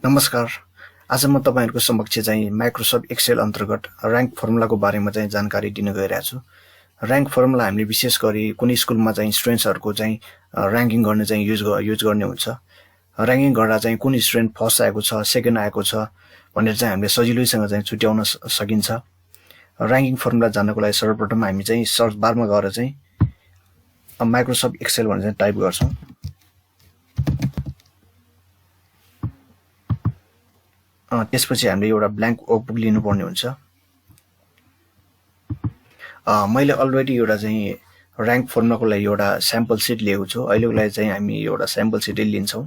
नमस्कार। आज म तपाईहरुको समक्ष चाहिँ माइक्रोसफ्ट एक्सेल अन्तर्गत र्याङ्क फर्मुलाको बारेमा चाहिँ जानकारी दिन गइरहेको छु। र्याङ्क फर्मुला हामीले विशेष गरी कुनै स्कुलमा चाहिँ स्टुडेन्ट्सहरुको चाहिँ र्याङ्किङ गर्ने चाहिँ युज गर्ने हुन्छ। र्याङ्किङ गर्दा चाहिँ कुन स्टुडेन्ट फर्स्ट आएको छ, सेकेन्ड आएको छ भनेर चाहिँ हामीले सजिलैसँग चाहिँ छुट्याउन सकिन्छ। र्याङ्किङ फर्मुला जान्नको लागि सर्वप्रथम हामी चाहिँ सर्च बारमा गएर चाहिँ माइक्रोसफ्ट एक्सेल भनेर चाहिँ टाइप गर्छौं। त्यसपछि हामीले एउटा ब्ल्याङ्क वर्कबुक लिनुपर्ने हुन्छ। मैले अलरेडी एउटा चाहिँ र्याङ्क फर्मुलाको लागि एउटा स्याम्पल सिट लिएको छु। अहिलेको लागि चाहिँ हामी एउटा स्याम्पल सिटै लिन्छौं।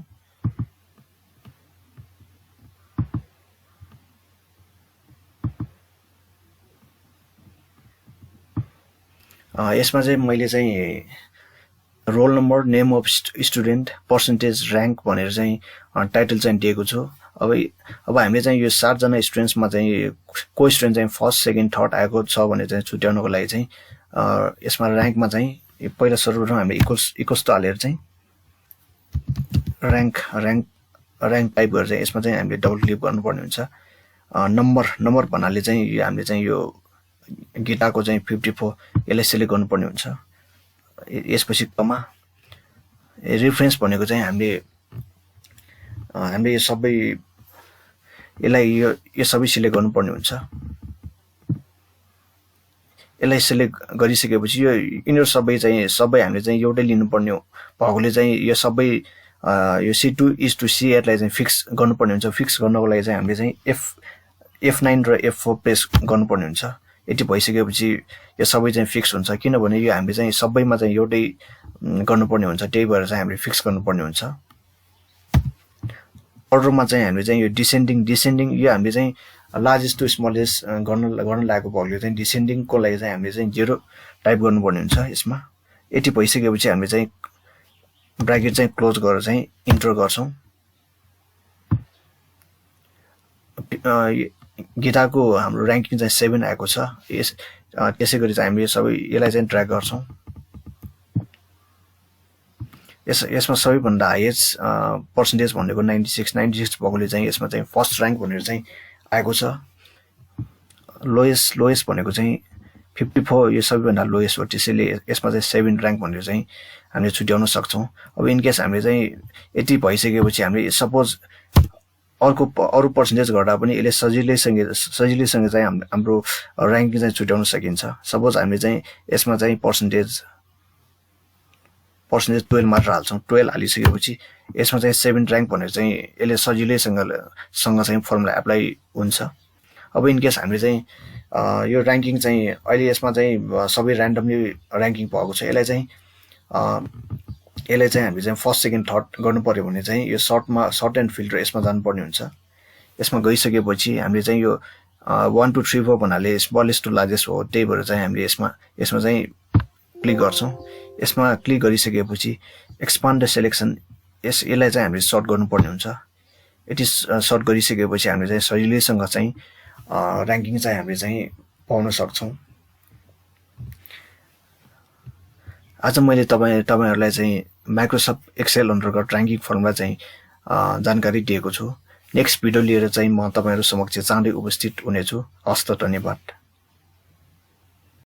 यसमा चाहिँ मैले चाहिँ roll number, name of student, percentage, rank भनेर चाहिँ टाइटल चाहिँ दिएको छु। अब हामीले चाहिँ यो 7 जना स्टुडेन्ट्समा चाहिँ को स्टुडेन्ट चाहिँ फर्स्ट, सेकेन्ड, थर्ड आएको छ भने चाहिँ छुट्याउनको लागि चाहिँ यसमा र्याङ्कमा चाहिँ पहिला सर्वप्रथम हामीले इक्वल्स टु हालेर चाहिँ र्याङ्क टाइप गरेर चाहिँ यसमा चाहिँ हामीले डबल क्लिक गर्नुपर्ने हुन्छ। नम्बर भन्नाले चाहिँ हामीले चाहिँ यो गीताको चाहिँ 54 यसलाई सिलेक्ट गर्नुपर्ने हुन्छ। यसपछि कमा। रेफरेन्स भनेको चाहिँ हामीले यो सबै यसलाई यो सबै सिलेक्ट गर्नुपर्ने हुन्छ। यसलाई सिलेक्ट गरिसकेपछि यो यिनीहरु सबै हामीले चाहिँ एउटै लिनुपर्ने भएकोले चाहिँ यो सबै यो C2:C यसलाई चाहिँ फिक्स गर्नुपर्ने हुन्छ। फिक्स गर्नको लागि चाहिँ हामीले चाहिँ F9 र F4 प्रेस गर्नुपर्ने हुन्छ। यति भइसकेपछि यो सबै चाहिँ फिक्स हुन्छ, किनभने यो हामीले चाहिँ सबैमा चाहिँ एउटै गर्नुपर्ने हुन्छ। त्यही भएर चाहिँ हामीले फिक्स गर्नुपर्ने हुन्छ। अर्डरमा चाहिँ हामीले चाहिँ यो डिसेन्डिङ यो हामीले चाहिँ लार्जेस्ट टु स्मलेस्ट गर्न लागेको भएकोले चाहिँ डिसेन्डिङको लागि चाहिँ हामीले चाहिँ 0 टाइप गर्नुपर्ने हुन्छ यसमा। यति भइसकेपछि हामीले चाहिँ ब्र्याकेट चाहिँ क्लोज गरेर चाहिँ इन्टर गर्छौं। गीताको हाम्रो र्याङ्किङ चाहिँ 7 आएको छ। त्यसैगरी चाहिँ हामीले सबै यसलाई चाहिँ ड्र्याग गर्छौं। यसमा सबैभन्दा हाईएस्ट पर्सेन्टेज भनेको 96 भएकोले चाहिँ यसमा चाहिँ फर्स्ट र्याङ्क भनेर चाहिँ आएको छ। लोएस्ट भनेको चाहिँ 54 यो सबैभन्दा लोएस्ट हो। त्यसैले यसमा चाहिँ 7 र्याङ्क भनेर चाहिँ हामीले छुट्याउन सक्छौं। अब इन केस हामीले चाहिँ यति भइसकेपछि हामीले सपोज अरु पर्सेन्टेज गर्दा पनि यसले सजिलैसँग चाहिँ हाम्रो र्याङ्किङ चाहिँ छुट्याउन सकिन्छ। सपोज हामीले चाहिँ यसमा चाहिँ पर्सेन्टेज 12 मात्र हाल्छौं। 12 हालिसकेपछि यसमा चाहिँ 7 र्याङ्क भनेर चाहिँ यसले सजिलैसँग चाहिँ फर्मुला एप्लाई हुन्छ। अब इन केस हामीले चाहिँ यो र्याङ्किङ चाहिँ अहिले यसमा चाहिँ सबै र्यान्डमली र्याङ्किङ भएको छ। यसलाई चाहिँ हामीले चाहिँ फर्स्ट, सेकेन्ड, थर्ड गर्नु पर्यो भने चाहिँ यो सर्ट एन्ड फिल्टर यसमा जानुपर्ने हुन्छ। यसमा गइसकेपछि हामीले चाहिँ यो 1 2 3 4 भन्नाले स्मलेस्ट टु लार्जेस्ट हो। त्यही भएर चाहिँ हामीले यसमा चाहिँ क्लिक गर्छौं। यसमा क्लिक गरिसकेपछि एक्सपान्ड द सिलेक्सन यसलाई चाहिँ हामीले सर्ट गर्नुपर्ने हुन्छ। यति सर्ट गरिसकेपछि हामीले चाहिँ सजिलैसँग चाहिँ र्याङ्किङ चाहिँ हामीले चाहिँ पाउन सक्छौं। आज मैले तपाईहरुलाई चाहिँ माइक्रोसफ्ट एक्सेल अन्तर्गत र्याङ्किङ फर्मुला चाहिँ जानकारी दिएको छु। नेक्स्ट भिडियो लिएर चाहिँ म तपाईहरु समक्ष चाँडै उपस्थित हुनेछु। हस्त धन्यवाद।